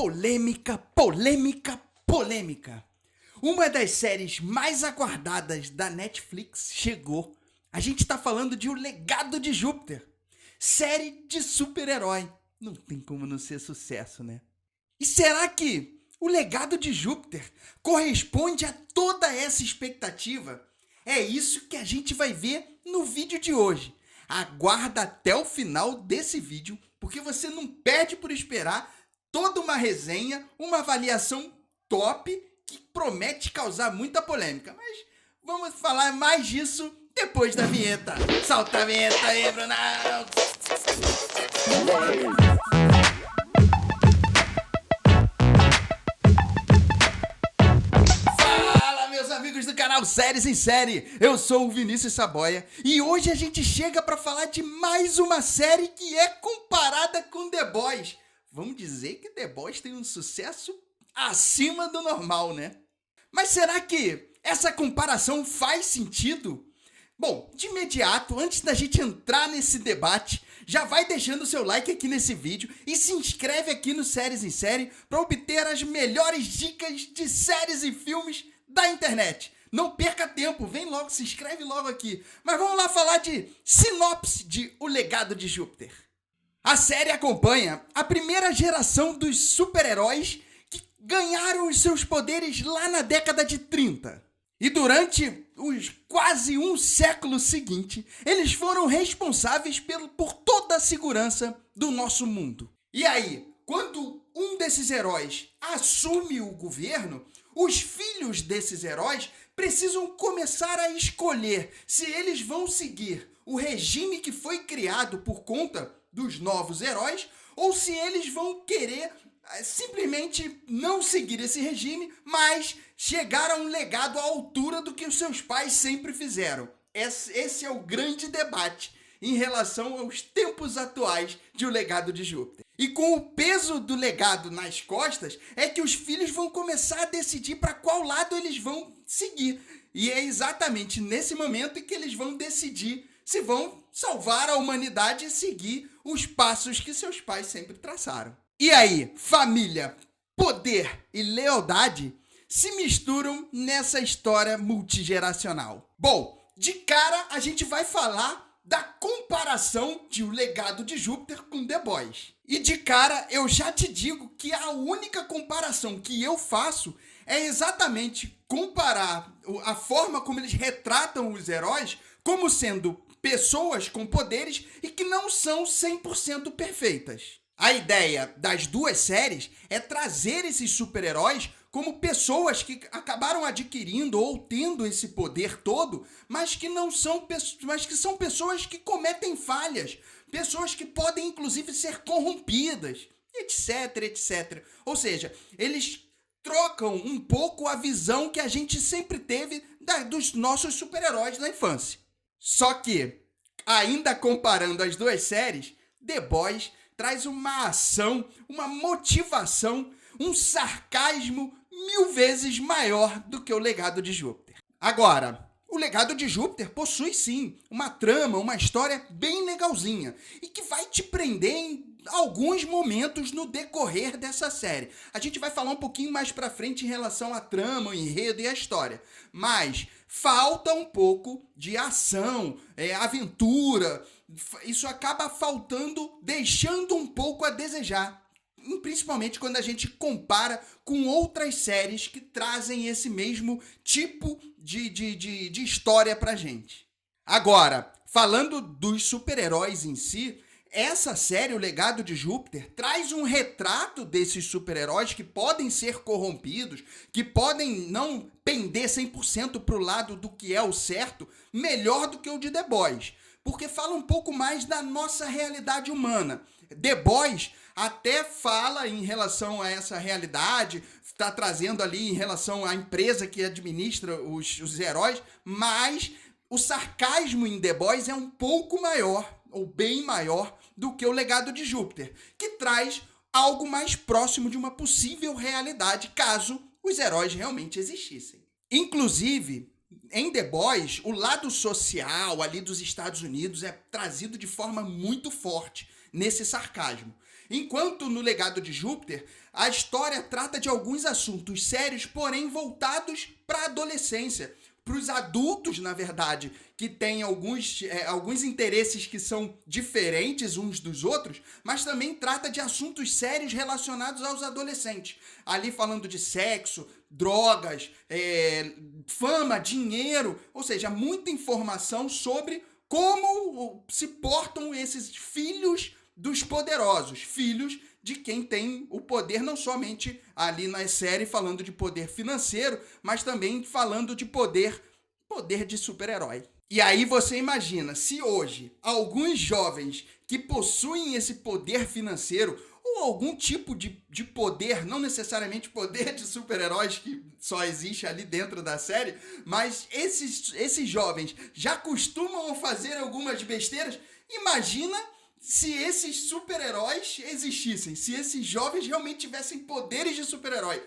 Polêmica, polêmica, polêmica. Uma das séries mais aguardadas da Netflix chegou. A gente tá falando de O Legado de Júpiter. Série de super-herói. Não tem como não ser sucesso, né? E será que O Legado de Júpiter corresponde a toda essa expectativa? É isso que a gente vai ver no vídeo de hoje. Aguarda até o final desse vídeo, porque você não perde por esperar toda uma resenha, uma avaliação top que promete causar muita polêmica. Mas vamos falar mais disso depois da vinheta. Solta a vinheta aí, Brunão! Fala, meus amigos do canal Séries em Série! Eu sou o Vinícius Saboia e hoje a gente chega para falar de mais uma série que é comparada com The Boys. Vamos dizer que The Boys tem um sucesso acima do normal, né? Mas será que essa comparação faz sentido? Bom, de imediato, antes da gente entrar nesse debate, já vai deixando o seu like aqui nesse vídeo e se inscreve aqui no Séries em Série para obter as melhores dicas de séries e filmes da internet. Não perca tempo, vem logo, se inscreve logo aqui. Mas vamos lá falar de sinopse de O Legado de Júpiter. A série acompanha a primeira geração dos super-heróis que ganharam os seus poderes lá na década de 30. E durante os quase um século seguinte, eles foram responsáveis por toda a segurança do nosso mundo. E aí, quando um desses heróis assume o governo, os filhos desses heróis precisam começar a escolher se eles vão seguir o regime que foi criado por conta dos novos heróis, ou se eles vão querer simplesmente não seguir esse regime, mas chegar a um legado à altura do que os seus pais sempre fizeram. Esse é o grande debate em relação aos tempos atuais de O Legado de Júpiter. E com o peso do legado nas costas, é que os filhos vão começar a decidir para qual lado eles vão seguir. E é exatamente nesse momento em que eles vão decidir se vão salvar a humanidade e seguir os passos que seus pais sempre traçaram. E aí, família, poder e lealdade se misturam nessa história multigeracional. Bom, de cara a gente vai falar da comparação de O Legado de Júpiter com The Boys. E de cara eu já te digo que a única comparação que eu faço é exatamente comparar a forma como eles retratam os heróis como sendo pessoas com poderes e que não são 100% perfeitas. A ideia das duas séries é trazer esses super-heróis como pessoas que acabaram adquirindo ou tendo esse poder todo, mas que são pessoas que cometem falhas, pessoas que podem inclusive ser corrompidas, etc, etc. Ou seja, eles trocam um pouco a visão que a gente sempre teve dos nossos super-heróis na infância. Só que, ainda comparando as duas séries, The Boys traz uma ação, uma motivação, um sarcasmo 1000 vezes maior do que O Legado de Júpiter. Agora, O Legado de Júpiter possui sim uma trama, uma história bem legalzinha e que vai te prender em alguns momentos no decorrer dessa série. A gente vai falar um pouquinho mais pra frente em relação à trama, o enredo e a história, mas falta um pouco de ação, aventura. Isso acaba faltando, deixando um pouco a desejar, principalmente quando a gente compara com outras séries que trazem esse mesmo tipo de história pra gente. Agora, falando dos super-heróis em si, essa série, O Legado de Júpiter, traz um retrato desses super-heróis que podem ser corrompidos, que podem não pender 100% para o lado do que é o certo, melhor do que o de The Boys, porque fala um pouco mais da nossa realidade humana. The Boys até fala em relação a essa realidade, está trazendo ali em relação à empresa que administra os heróis, mas o sarcasmo em The Boys é um pouco maior, ou bem maior, do que O Legado de Júpiter, que traz algo mais próximo de uma possível realidade, caso os heróis realmente existissem. Inclusive, em The Boys, o lado social ali dos Estados Unidos é trazido de forma muito forte nesse sarcasmo. Enquanto no Legado de Júpiter, a história trata de alguns assuntos sérios, porém voltados para a adolescência, para os adultos, na verdade, que têm alguns interesses que são diferentes uns dos outros, mas também trata de assuntos sérios relacionados aos adolescentes. Ali falando de sexo, drogas, fama, dinheiro, ou seja, muita informação sobre como se portam esses filhos dos poderosos, filhos de quem tem o poder, não somente ali na série falando de poder financeiro, mas também falando de poder de super-herói. E aí você imagina, se hoje alguns jovens que possuem esse poder financeiro ou algum tipo de poder, não necessariamente poder de super-heróis que só existe ali dentro da série, mas esses jovens já costumam fazer algumas besteiras, imagina se esses super-heróis existissem, se esses jovens realmente tivessem poderes de super-herói.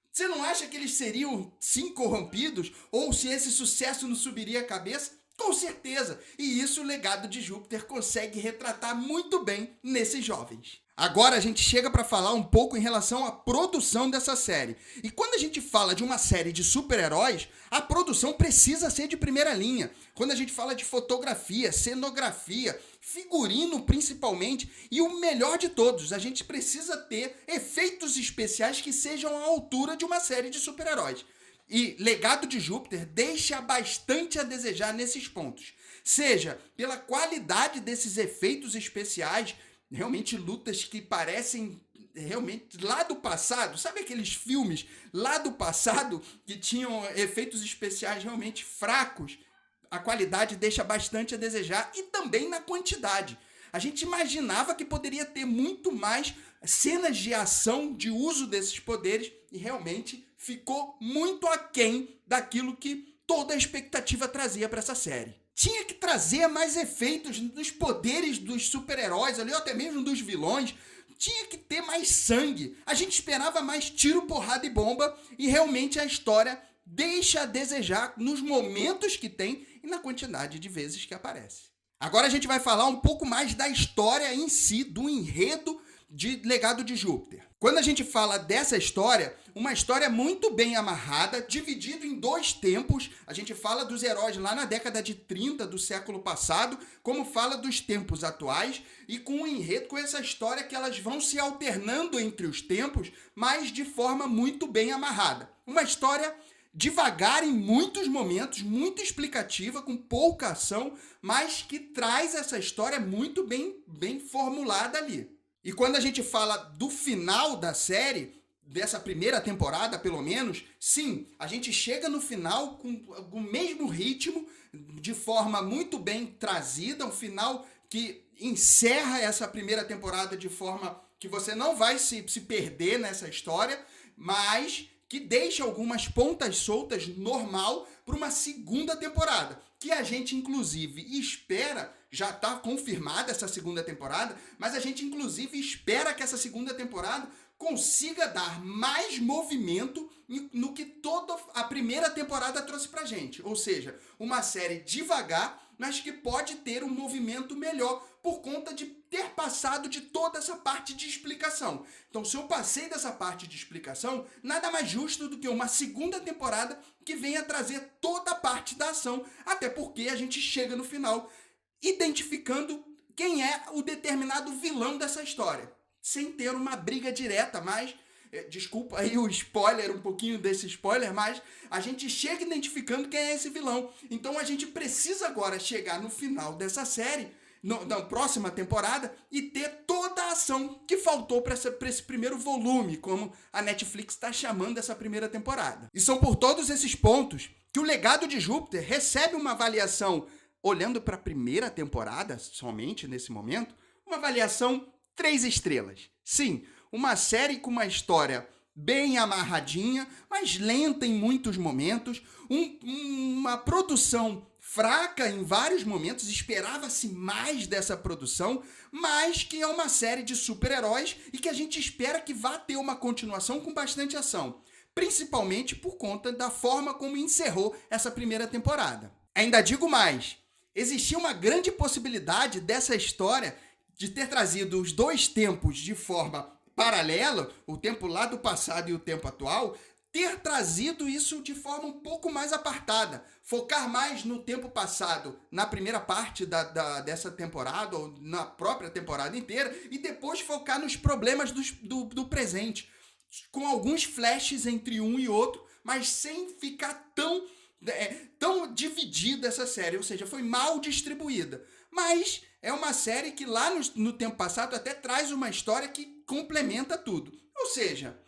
Você não acha que eles seriam, sim, corrompidos? Ou se esse sucesso não subiria a cabeça? Com certeza! E isso o Legado de Júpiter consegue retratar muito bem nesses jovens. Agora a gente chega para falar um pouco em relação à produção dessa série. E quando a gente fala de uma série de super-heróis, a produção precisa ser de primeira linha. Quando a gente fala de fotografia, cenografia, figurino principalmente, e o melhor de todos, a gente precisa ter efeitos especiais que sejam à altura de uma série de super-heróis. E Legado de Júpiter deixa bastante a desejar nesses pontos. Seja pela qualidade desses efeitos especiais, realmente lutas que parecem realmente lá do passado. Sabe aqueles filmes lá do passado que tinham efeitos especiais realmente fracos? A qualidade deixa bastante a desejar e também na quantidade. A gente imaginava que poderia ter muito mais cenas de ação, de uso desses poderes, e realmente ficou muito aquém daquilo que toda a expectativa trazia para essa série. Tinha que trazer mais efeitos dos poderes dos super-heróis ali, ou até mesmo dos vilões. Tinha que ter mais sangue. A gente esperava mais tiro, porrada e bomba, e realmente a história deixa a desejar nos momentos que tem e na quantidade de vezes que aparece. Agora a gente vai falar um pouco mais da história em si, do enredo de Legado de Júpiter. Quando a gente fala dessa história, uma história muito bem amarrada, dividido em dois tempos. A gente fala dos heróis lá na década de 30 do século passado, como fala dos tempos atuais, e com um enredo, com essa história que elas vão se alternando entre os tempos, mas de forma muito bem amarrada. Uma história devagar em muitos momentos, muito explicativa, com pouca ação, mas que traz essa história muito bem formulada ali. E quando a gente fala do final da série, dessa primeira temporada, pelo menos, sim, a gente chega no final com o mesmo ritmo, de forma muito bem trazida, um final que encerra essa primeira temporada de forma que você não vai se perder nessa história, mas que deixa algumas pontas soltas normal para uma segunda temporada, que a gente inclusive espera, já está confirmada essa segunda temporada, mas a gente inclusive espera que essa segunda temporada consiga dar mais movimento no que toda a primeira temporada trouxe pra gente. Ou seja, uma série devagar, mas que pode ter um movimento melhor por conta de ter passado de toda essa parte de explicação. Então, se eu passei dessa parte de explicação, nada mais justo do que uma segunda temporada que venha trazer toda a parte da ação, até porque a gente chega no final identificando quem é o determinado vilão dessa história, sem ter uma briga direta, mas desculpa aí o spoiler, um pouquinho desse spoiler, mas a gente chega identificando quem é esse vilão. Então a gente precisa agora chegar no final dessa série, na próxima temporada, e ter toda a ação que faltou para esse primeiro volume, como a Netflix está chamando essa primeira temporada. E são por todos esses pontos que o Legado de Júpiter recebe uma avaliação, olhando para a primeira temporada, somente nesse momento, uma avaliação 3 estrelas. Sim, uma série com uma história bem amarradinha, mas lenta em muitos momentos, uma produção fraca em vários momentos, esperava-se mais dessa produção, mas que é uma série de super-heróis e que a gente espera que vá ter uma continuação com bastante ação, principalmente por conta da forma como encerrou essa primeira temporada. Ainda digo mais, existia uma grande possibilidade dessa história de ter trazido os dois tempos de forma paralela, o tempo lá do passado e o tempo atual, ter trazido isso de forma um pouco mais apartada, focar mais no tempo passado, na primeira parte dessa temporada, ou na própria temporada inteira, e depois focar nos problemas do presente, com alguns flashes entre um e outro, mas sem ficar tão dividida essa série, ou seja, foi mal distribuída. Mas é uma série que lá no tempo passado até traz uma história que complementa tudo. Ou seja,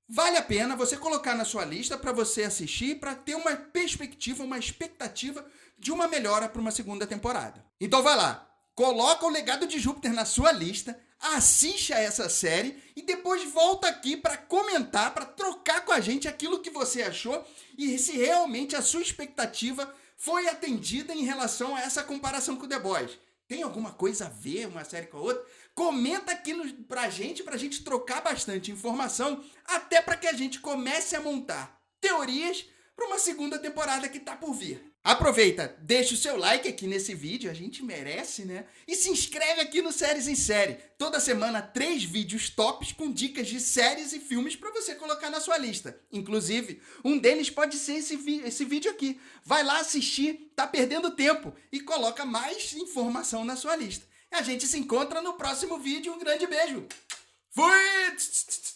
vale a pena você colocar na sua lista para você assistir, para ter uma perspectiva, uma expectativa de uma melhora para uma segunda temporada. Então vai lá, coloca o Legado de Júpiter na sua lista, assiste a essa série e depois volta aqui para comentar, para trocar com a gente aquilo que você achou e se realmente a sua expectativa foi atendida em relação a essa comparação com The Boys. Tem alguma coisa a ver uma série com a outra? Comenta aqui pra gente trocar bastante informação, até para que a gente comece a montar teorias para uma segunda temporada que tá por vir. Aproveita, deixa o seu like aqui nesse vídeo, a gente merece, né? E se inscreve aqui no Séries em Série. Toda semana 3 vídeos tops com dicas de séries e filmes para você colocar na sua lista. Inclusive, um deles pode ser esse vídeo aqui. Vai lá assistir, tá perdendo tempo e coloca mais informação na sua lista. A gente se encontra no próximo vídeo. Um grande beijo. Fui!